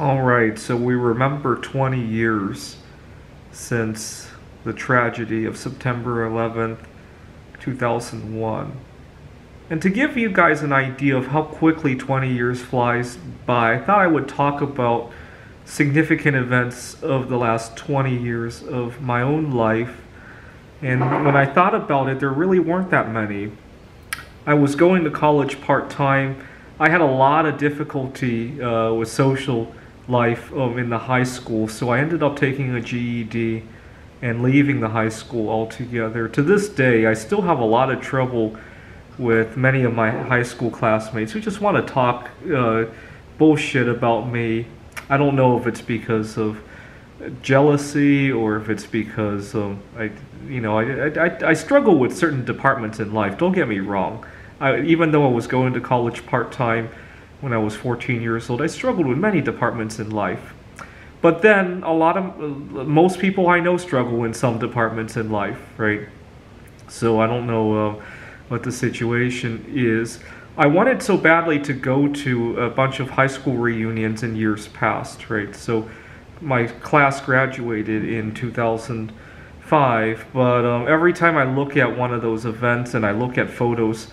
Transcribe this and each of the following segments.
All right, so we remember 20 years since the tragedy of September 11th, 2001. And to give you guys an idea of how quickly 20 years flies by, I thought I would talk about significant events of the last 20 years of my own life. And when I thought about it, there really weren't that many. I was going to college part-time. I had a lot of difficulty with social life in the high school, so I ended up taking a GED and leaving the high school altogether. To this day, I still have a lot of trouble with many of my high school classmates who just want to talk bullshit about me. I don't know if it's because of jealousy or if it's because I struggle with certain departments in life. Don't get me wrong. Even though I was going to college part-time when I was 14 years old, I struggled with many departments in life. But then most people I know struggle in some departments in life, right? So I don't know what the situation is. I wanted so badly to go to a bunch of high school reunions in years past, right? So my class graduated in 2005, but every time I look at one of those events and I look at photos,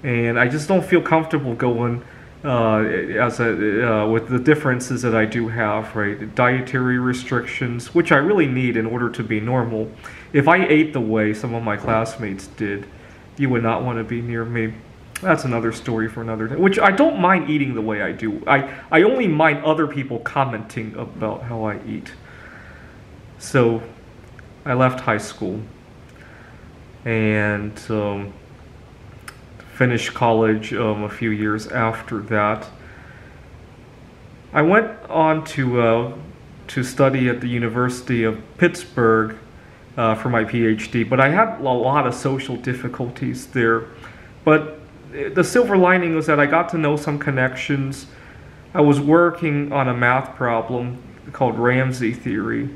and I just don't feel comfortable going with the differences that I do have, right? Dietary restrictions, which I really need in order to be normal. If I ate the way some of my classmates did, you would not want to be near me. That's another story for another day, which I don't mind eating the way I do. I only mind other people commenting about how I eat. So I left high school and finished college a few years after that. I went on to study at the University of Pittsburgh for my PhD, but I had a lot of social difficulties there. But the silver lining was that I got to know some connections. I was working on a math problem called Ramsey theory,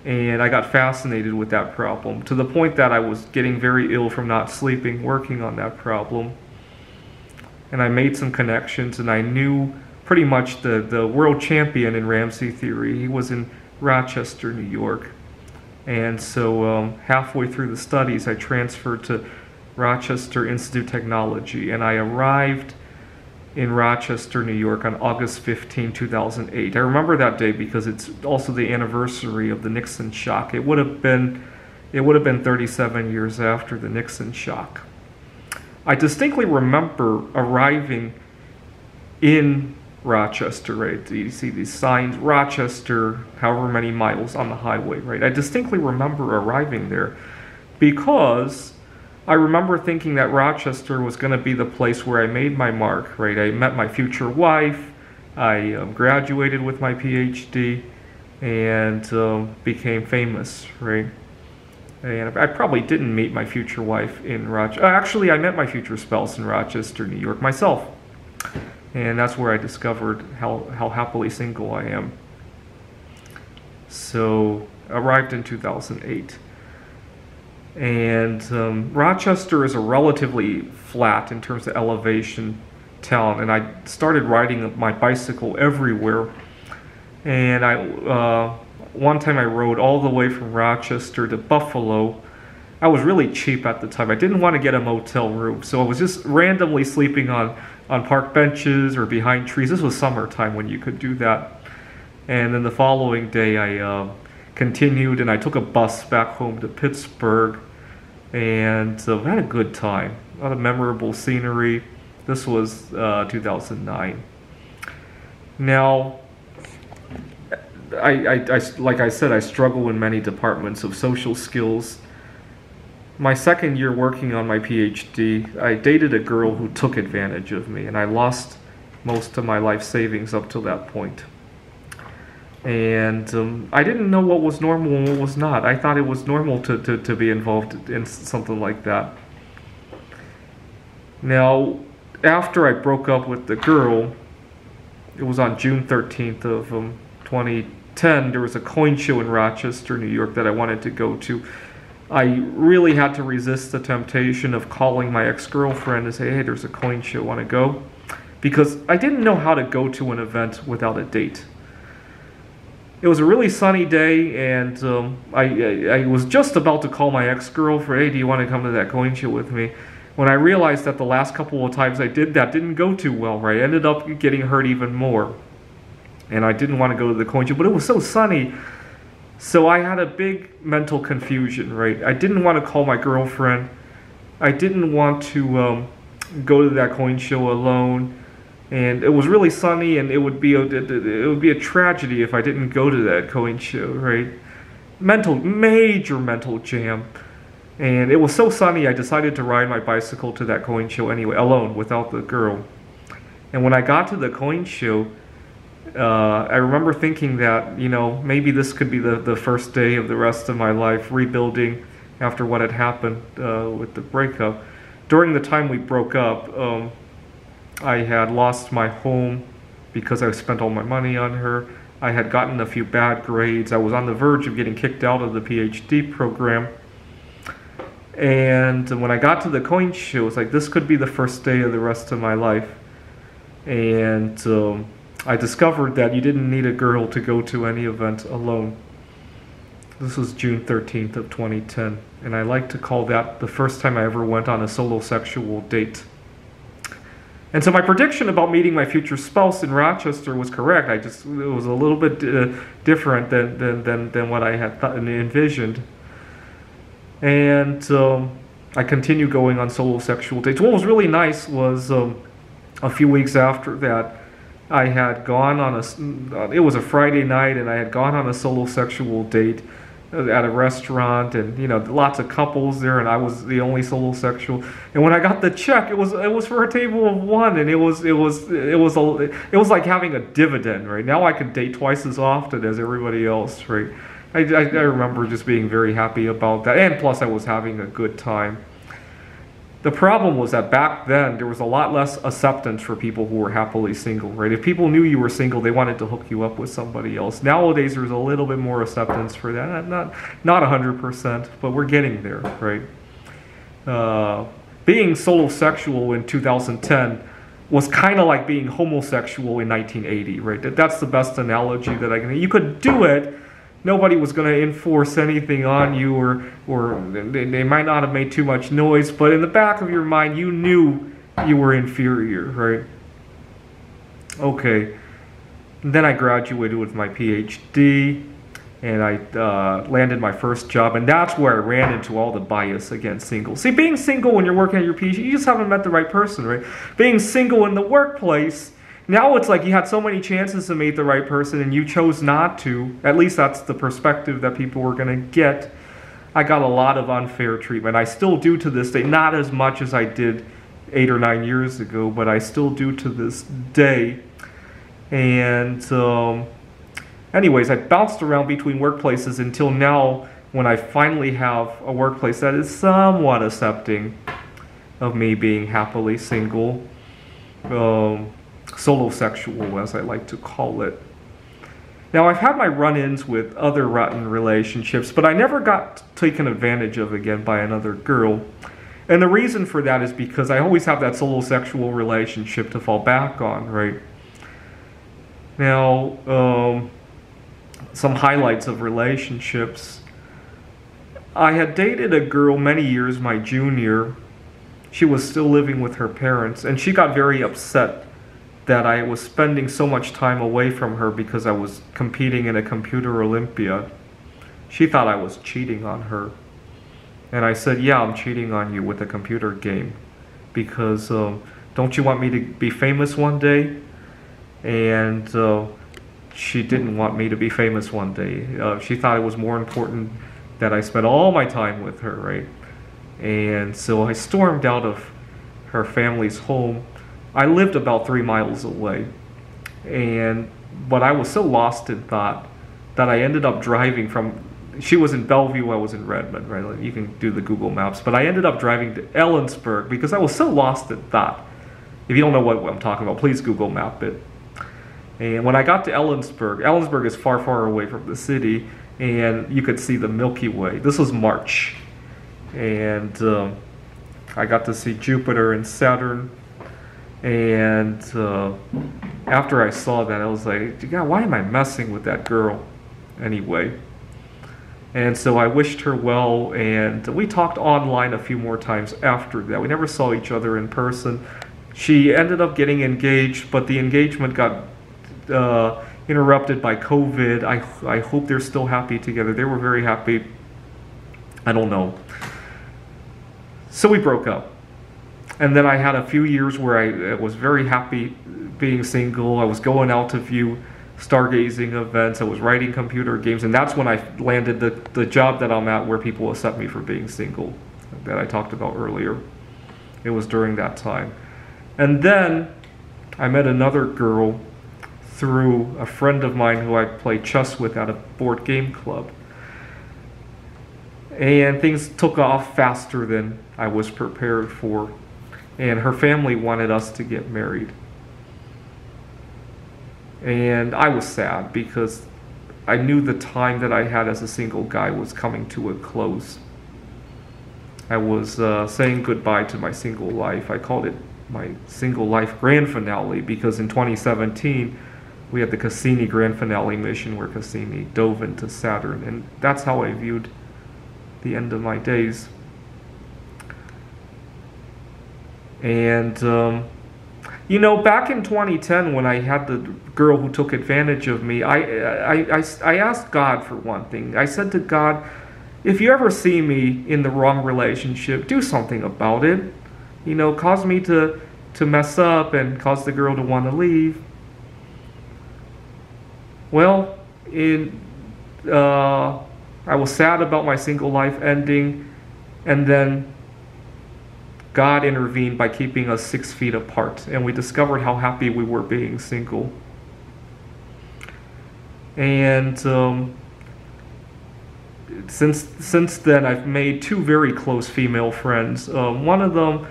and I got fascinated with that problem to the point that I was getting very ill from not sleeping working on that problem. And I made some connections, and I knew pretty much the world champion in Ramsey theory. He was in Rochester, New York. And so halfway through the studies, I transferred to Rochester Institute of Technology, and I arrived in Rochester, New York on August 15, 2008. I remember that day because it's also the anniversary of the Nixon shock. It would have been 37 years after the Nixon shock. I distinctly remember arriving in Rochester, right? You see these signs, Rochester, however many miles on the highway, right? I distinctly remember arriving there because I remember thinking that Rochester was going to be the place where I made my mark, right? I met my future wife, I graduated with my PhD, and became famous, right? And I probably didn't meet my future wife in Rochester. Actually, I met my future spouse in Rochester, New York myself. And that's where I discovered how happily single I am. So, arrived in 2008. And Rochester is a relatively flat, in terms of elevation, town. And I started riding my bicycle everywhere. And one time I rode all the way from Rochester to Buffalo. I was really cheap at the time. I didn't want to get a motel room, so I was just randomly sleeping on park benches or behind trees. This was summertime when you could do that. And then the following day I continued, and I took a bus back home to Pittsburgh, and had a good time. A lot of memorable scenery. This was 2009. Now, like I said, I struggle in many departments of social skills. My second year working on my PhD, I dated a girl who took advantage of me, and I lost most of my life savings up till that point. And I didn't know what was normal and what was not. I thought it was normal to be involved in something like that. Now, after I broke up with the girl, it was on June 13th of 2010, there was a coin show in Rochester, New York that I wanted to go to. I really had to resist the temptation of calling my ex-girlfriend and say, hey, there's a coin show, want to go? Because I didn't know how to go to an event without a date. It was a really sunny day, and I was just about to call my ex-girlfriend, hey, do you want to come to that coin show with me? When I realized that the last couple of times I did that didn't go too well, right? I ended up getting hurt even more. And I didn't want to go to the coin show, but it was so sunny. So I had a big mental confusion, right? I didn't want to call my girlfriend. I didn't want to go to that coin show alone. And it was really sunny, and it would be a tragedy if I didn't go to that coin show, right? Major mental jam. And it was so sunny, I decided to ride my bicycle to that coin show anyway, alone, without the girl. And when I got to the coin show, I remember thinking that, you know, maybe this could be the first day of the rest of my life, rebuilding after what had happened with the breakup. During the time we broke up, I had lost my home because I spent all my money on her. I had gotten a few bad grades. I was on the verge of getting kicked out of the PhD program. And when I got to the coin show, it was like, this could be the first day of the rest of my life. And I discovered that you didn't need a girl to go to any event alone. This was June 13th of 2010. And I like to call that the first time I ever went on a solo sexual date. And so my prediction about meeting my future spouse in Rochester was correct. It was a little bit different than what I had envisioned. And I continued going on solo sexual dates. What was really nice was a few weeks after that, I had gone on it was a Friday night, and I had gone on a solo sexual date at a restaurant, and you know, lots of couples there, and I was the only solo sexual. And when I got the check, it was for a table of one, and it was like having a dividend, right? Now I can date twice as often as everybody else, right? I remember just being very happy about that, and plus I was having a good time. The problem was that back then there was a lot less acceptance for people who were happily single, right? If people knew you were single, they wanted to hook you up with somebody else. Nowadays there's a little bit more acceptance for that, not 100%, but we're getting there, right? Being solo sexual in 2010 was kind of like being homosexual in 1980, right? That's the best analogy that I can. You could do it. Nobody was going to enforce anything on you, or they might not have made too much noise, but in the back of your mind, you knew you were inferior, right? Okay. And then I graduated with my PhD, and I landed my first job, and that's where I ran into all the bias against singles. See, being single when you're working at your PhD, you just haven't met the right person, right? Being single in the workplace, now it's like you had so many chances to meet the right person and you chose not to. At least that's the perspective that people were going to get. I got a lot of unfair treatment. I still do to this day, not as much as I did 8 or 9 years ago, but I still do to this day. And anyways, I bounced around between workplaces until now, when I finally have a workplace that is somewhat accepting of me being happily single. Solo sexual, as I like to call it. Now, I've had my run-ins with other rotten relationships, but I never got taken advantage of again by another girl. And the reason for that is because I always have that solo sexual relationship to fall back on, right? Now, some highlights of relationships. I had dated a girl many years, my junior. She was still living with her parents, and she got very upset that I was spending so much time away from her because I was competing in a computer Olympiad. She thought I was cheating on her. And I said, yeah, I'm cheating on you with a computer game. Because don't you want me to be famous one day? And she didn't want me to be famous one day. She thought it was more important that I spent all my time with her, right? And so I stormed out of her family's home. I lived about 3 miles away, but I was so lost in thought that I ended up driving from, she was in Bellevue, I was in Redmond, right? Like, you can do the Google Maps, but I ended up driving to Ellensburg because I was so lost in thought. If you don't know what I'm talking about, please Google Map it. And when I got to Ellensburg is far, far away from the city, and you could see the Milky Way. This was March, and I got to see Jupiter and Saturn. And after I saw that, I was like, God, why am I messing with that girl? anyway. And so I wished her well, and we talked online a few more times after that. We never saw each other in person. She ended up getting engaged, but the engagement got interrupted by COVID. I hope they're still happy together. They were very happy. I don't know. So we broke up. And then I had a few years where I was very happy being single. I was going out to view stargazing events. I was writing computer games. And that's when I landed the job that I'm at, where people accept me for being single, that I talked about earlier. It was during that time. And then I met another girl through a friend of mine who I play chess with at a board game club. And things took off faster than I was prepared for. And her family wanted us to get married. And I was sad because I knew the time that I had as a single guy was coming to a close. I was saying goodbye to my single life. I called it my single life grand finale because in 2017 we had the Cassini grand finale mission where Cassini dove into Saturn, and that's how I viewed the end of my days. And you know, back in 2010 when I had the girl who took advantage of me, I asked God for one thing. I said to God, if you ever see me in the wrong relationship, do something about it. You know, cause me to mess up and cause the girl to want to leave. Well, I was sad about my single life ending, and then God intervened by keeping us 6 feet apart, and we discovered how happy we were being single. And since then, I've made 2 very close female friends. One of them,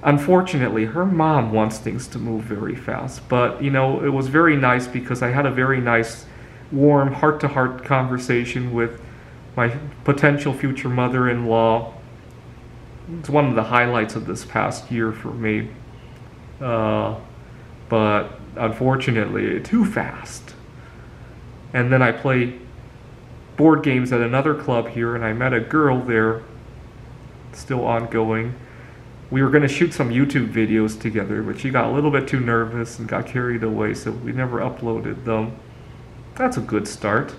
unfortunately, her mom wants things to move very fast. But, you know, it was very nice because I had a very nice, warm, heart-to-heart conversation with my potential future mother-in-law. It's one of the highlights of this past year for me. But, unfortunately, too fast. And then I played board games at another club here, and I met a girl there, still ongoing. We were going to shoot some YouTube videos together, but she got a little bit too nervous and got carried away, so we never uploaded them. That's a good start.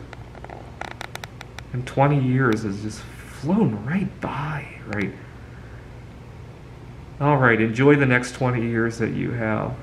And 20 years has just flown right by, right? All right, enjoy the next 20 years that you have.